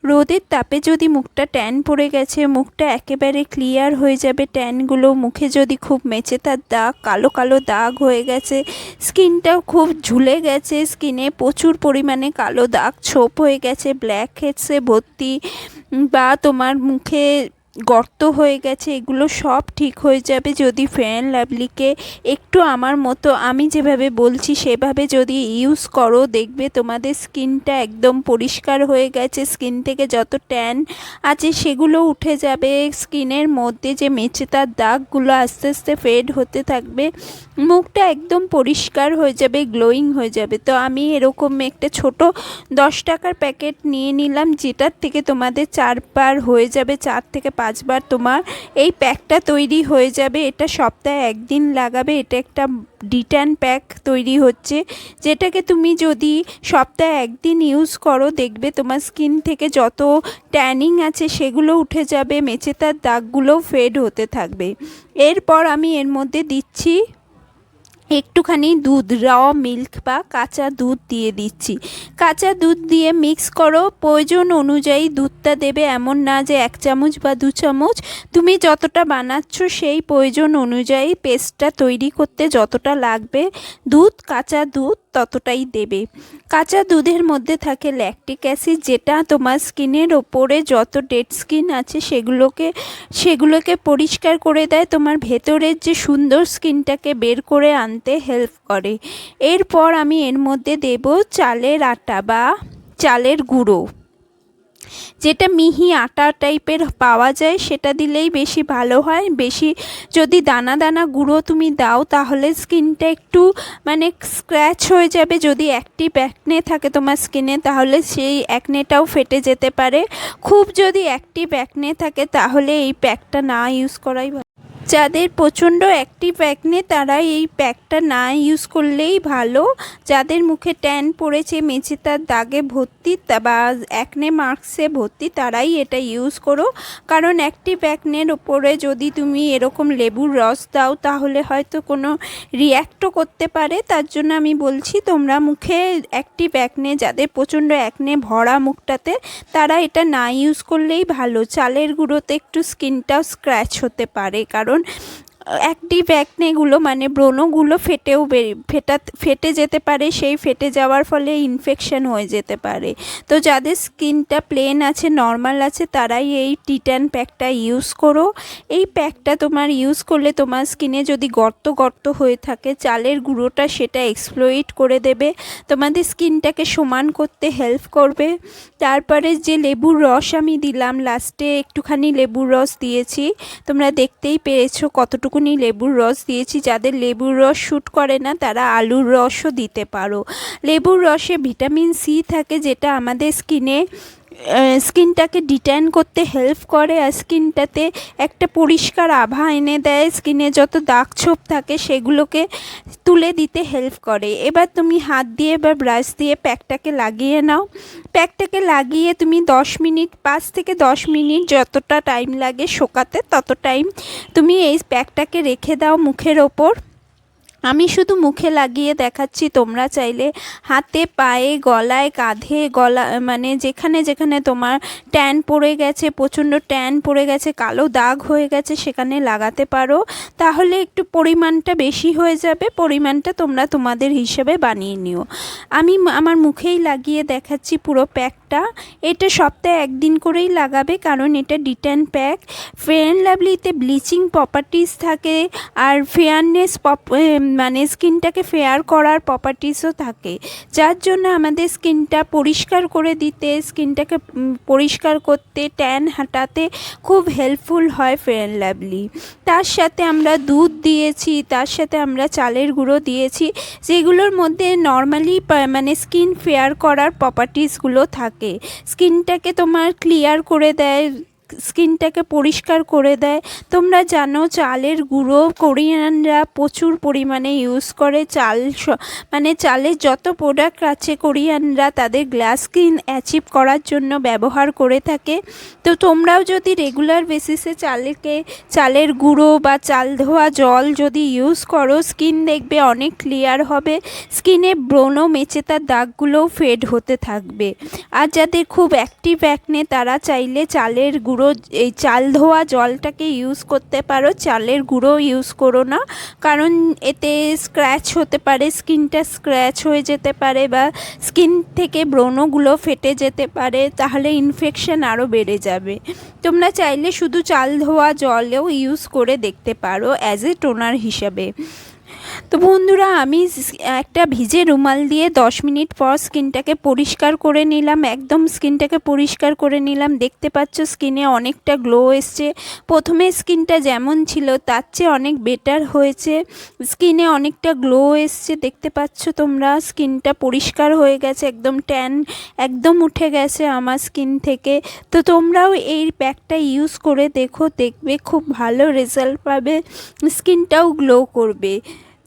রোদের তাপে যদি মুখটা ট্যান পড়ে গেছে, মুখটা একেবারে ক্লিয়ার হয়ে যাবে। ট্যানগুলো মুখে যদি খুব মেচেতার দাগ, কালো কালো দাগ হয়ে গেছে, স্কিনটাও খুব ঝুলে গেছে, স্কিনে প্রচুর পরিমাণে কালো দাগ ছোপ হয়ে গেছে, ব্ল্যাক হেডসে ভর্তি, বা তোমার মুখে গর্ত হয়ে গেছে, এগুলো সব ঠিক হয়ে যাবে যদি ফেয়ার অ্যান্ড লাভলিকে একটু আমার মতো আমি যেভাবে বলছি সেভাবে যদি ইউজ করো। দেখবে তোমাদের স্কিনটা একদম পরিষ্কার হয়ে গেছে, স্কিন থেকে যত ট্যান আছে সেগুলো উঠে যাবে, স্কিনের মধ্যে যে মেচেতার দাগগুলো আস্তে আস্তে ফেড হতে থাকবে, মুখটা একদম পরিষ্কার হয়ে যাবে, গ্লোয়িং হয়ে যাবে। তো আমি এরকম একটা ছোট 10 টাকার প্যাকেট নিয়ে নিলাম, যেটার থেকে তোমাদের 4বার হয়ে যাবে, 4 থেকে 5বার তোমার এই প্যাকটা তৈরি হয়ে যাবে। এটা সপ্তাহে 1 দিন লাগাবে। এটা একটা ডিট্যান প্যাক তৈরি হচ্ছে, যেটাকে তুমি যদি সপ্তাহে 1 দিন ইউজ করো, দেখবে তোমার স্কিন থেকে যত ট্যানিং আছে সেগুলো উঠে যাবে, মেচেতার দাগগুলোও ফেড হতে থাকবে। এরপর আমি এর মধ্যে দিচ্ছি একটুখানি দুধ, র মিল্ক বা কাঁচা দুধ দিয়ে দিচ্ছি। কাঁচা দুধ দিয়ে মিক্স করো, প্রয়োজন অনুযায়ী দুধটা দেবে, এমন না যে 1 চামচ বা 2 চামচ, তুমি যতটা বানাচ্ছ সেই প্রয়োজন অনুযায়ী পেস্টটা তৈরি করতে যতটা লাগবে দুধ, কাঁচা দুধ ততটাই দেবে। কাঁচা দুধের মধ্যে থাকে ল্যাকটিক অ্যাসিড, যেটা তোমার স্কিনের ওপরে যত ডেড স্কিন আছে সেগুলোকে পরিষ্কার করে দেয়, তোমার ভেতরের যে সুন্দর স্কিনটাকে বের করে আনতে হেল্প করে। এরপর আমি এর মধ্যে দেব চালের আটা বা চালের গুঁড়ো, যেটা মিহি আটা টাইপের পাওয়া যায়, সেটা দিলেই বেশি ভালো হয়। বেশি যদি দানা দানা গুঁড়ো তুমি দাও তাহলে স্কিনটা একটু মানে স্ক্র্যাচ হয়ে যাবে। যদি অ্যাক্টিভ অ্যাকনে থাকে তোমার স্কিনে তাহলে সেই অ্যাকনেটাও ফেটে যেতে পারে। খুব যদি অ্যাক্টিভ অ্যাকনে থাকে তাহলে এই প্যাকটা না ইউজ করাই ভালো। যাদের প্রচণ্ড অ্যাক্টিভ অ্যাকনে তারা এই প্যাকটা না ইউজ করলেই ভালো। যাদের মুখে ট্যান পড়েছে, মেচেতার দাগে ভর্তি বা অ্যাকনে মার্কসে ভর্তি, তারাই এটা ইউজ করো। কারণ অ্যাক্টিভ অ্যাকনের ওপরে যদি তুমি এরকম লেবুর রস দাও তাহলে হয়তো কোনো রিয়্যাক্টও করতে পারে। তার জন্য আমি বলছি তোমরা মুখে অ্যাক্টিভ অ্যাকনে, যাদের প্রচণ্ড অ্যাকনে ভরা মুখটাতে, তারা এটা না ইউজ করলেই ভালো। চালের গুঁড়োতে একটু স্কিনটাও স্ক্র্যাচ হতে পারে, কারণ অ্যাক্টিভ অ্যাকনেগুলো মানে ব্রণগুলো ফেটে যেতে পারে, সেই ফেটে যাওয়ার ফলে ইনফেকশন হয়ে যেতে পারে। তো যাদের স্কিনটা প্লেন আছে, নর্মাল আছে, তারাই এই টিট্যান প্যাকটা ইউজ করো। এই প্যাকটা তোমার ইউজ করলে তোমার স্কিনে যদি গর্ত গর্ত হয়ে থাকে, চালের গুঁড়োটা সেটা এক্সপ্লয়েট করে দেবে, তোমাদের স্কিনটাকে সমান করতে হেল্প করবে। তারপরে যে লেবুর রস আমি দিলাম, লাস্টে একটুখানি লেবুর রস দিয়েছি, তোমরা দেখতেই পেরেছো কতটুকুনি লেবুর রস দিয়েছি। যাদের লেবুর রস শ্যুট করে না তারা আলুর রসও দিতে পারো। লেবুর রসে ভিটামিন সি থাকে, যেটা আমাদের স্কিনটাকে ডিট্যান করতে হেল্প করে, আর স্কিনটাতে একটা পরিষ্কার আভা এনে দেয়। স্কিনে যত দাগ ছোপ থাকে সেগুলোকে তুলে দিতে হেল্প করে। এবার তুমি হাত দিয়ে বা ব্রাশ দিয়ে প্যাকটাকে লাগিয়ে নাও। প্যাকটাকে লাগিয়ে তুমি 10 মিনিট, 5 থেকে 10 মিনিট যতটা টাইম লাগে শোকাতে তত টাইম তুমি এই প্যাকটাকে রেখে দাও মুখের ওপর। আমি শুধু মুখে লাগিয়ে দেখাচ্ছি, তোমরা চাইলে হাতে, পায়ে, গলায়, কাঁধে, গলা মানে যেখানে যেখানে তোমার ট্যান পড়ে গেছে, প্রচণ্ড ট্যান পড়ে গেছে, কালো দাগ হয়ে গেছে, সেখানে লাগাতে পারো। তাহলে একটু পরিমাণটা বেশি হয়ে যাবে, পরিমাণটা তোমরা তোমাদের হিসেবে বানিয়ে নিও। আমি আমার মুখেই লাগিয়ে দেখাচ্ছি পুরো প্যাকটা। এটা সপ্তাহে 1 দিন করেই লাগাবে, কারণ এটা ডিট্যান প্যাক। ফেয়ার অ্যান্ড লাভলিতে ব্লিচিং প্রপার্টিস থাকে, আর ফেয়ারনেস মানে স্কিনটাকে ফেয়ার করার প্রপার্টিসও থাকে, যার জন্য আমাদের স্কিনটা পরিষ্কার করে দিতে, স্কিনটাকে পরিষ্কার করতে, ট্যান হাঁটাতে খুব হেল্পফুল হয় ফেয়ার অ্যান্ড লাভলি। তার সাথে আমরা দুধ দিয়েছি, তার সাথে আমরা চালের গুঁড়ো দিয়েছি, যেগুলোর মধ্যে নর্মালি মানে স্কিন ফেয়ার করার প্রপার্টিসগুলো থাকে। স্কিনটাকে তোমার ক্লিয়ার করে দেয়, স্কিনটাকে পরিষ্কার করে দেয়। তোমরা জানো চালের গুঁড়ো কোরিয়ানরা প্রচুর পরিমাণে ইউজ করে। মানে চালের যত প্রোডাক্ট আছে কোরিয়ানরা তাদের গ্লাস স্কিন অ্যাচিভ করার জন্য ব্যবহার করে থাকে। তো তোমরাও যদি রেগুলার বেসিসে চালের গুঁড়ো বা চাল ধোয়া জল যদি ইউজ করো, স্কিন দেখবে অনেক ক্লিয়ার হবে। স্কিনে ব্রণ মেচেতার দাগগুলোও ফেড হতে থাকবে। আর যাদের খুব অ্যাক্টিভ অ্যাকনে তারা চাইলে চালের গুঁড়ো এই চাল ধোয়া জলটাকে ইউজ করতে পারো, চালের গুঁড়ো ইউজ করো না, কারণ এতে স্ক্র্যাচ হতে পারে, স্কিনটা স্ক্র্যাচ হয়ে যেতে পারে বা স্কিন থেকে ব্রণগুলো ফেটে যেতে পারে, তাহলে ইনফেকশন আরও বেড়ে যাবে। তোমরা চাইলে শুধু চাল ধোয়া জলেও ইউজ করে দেখতে পারো অ্যাজ এ টোনার হিসাবে। তো বন্ধুরা আমি একটা ভিজে রুমাল দিয়ে 10 মিনিট পর স্কিনটাকে পরিষ্কার করে নিলাম, একদম স্কিনটাকে পরিষ্কার করে নিলাম। দেখতে পাচ্ছ স্কিনে অনেকটা গ্লো এসছে। প্রথমে স্কিনটা যেমন ছিল তার চেয়ে অনেক বেটার হয়েছে, স্কিনে অনেকটা গ্লো এসছে। দেখতে পাচ্ছ তোমরা স্কিনটা পরিষ্কার হয়ে গেছে, একদম ট্যান একদম উঠে গেছে আমার স্কিন থেকে। তো তোমরাও এই প্যাকটা ইউজ করে দেখো, দেখবে খুব ভালো রেজাল্ট পাবে, স্কিনটাও গ্লো করবে।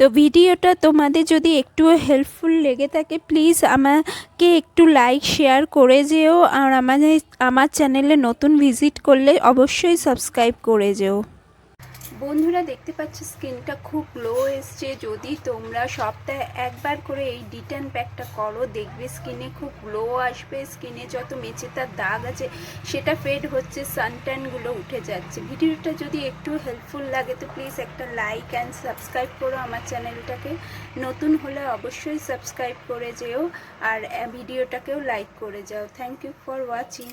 তো ভিডিওটা তোমাদের যদি একটুও হেল্পফুল লেগে থাকে প্লিজ আমাকে একটু লাইক শেয়ার করে যেও, আর আমার চ্যানেলে নতুন ভিজিট করলে অবশ্যই সাবস্ক্রাইব করে যেও। বন্ধুরা দেখতে পাচ্ছ স্কিনটা খুব গ্লো এসছে। যদি তোমরা সপ্তাহে একবার করে এই ডিটেন প্যাকটা করো দেখবে স্কিনে খুব গ্লো আসবে, স্কিনে যত মেচেতার দাগ আছে সেটা ফেড হচ্ছে, সানট্যানগুলো উঠে যাচ্ছে। ভিডিওটা যদি একটু হেল্পফুল লাগে তো প্লিজ একটা লাইক অ্যান্ড সাবস্ক্রাইব করো আমার চ্যানেলটাকে, নতুন হলে অবশ্যই সাবস্ক্রাইব করে যেও আর ভিডিওটাকেও লাইক করে যাও। Thank you for watching.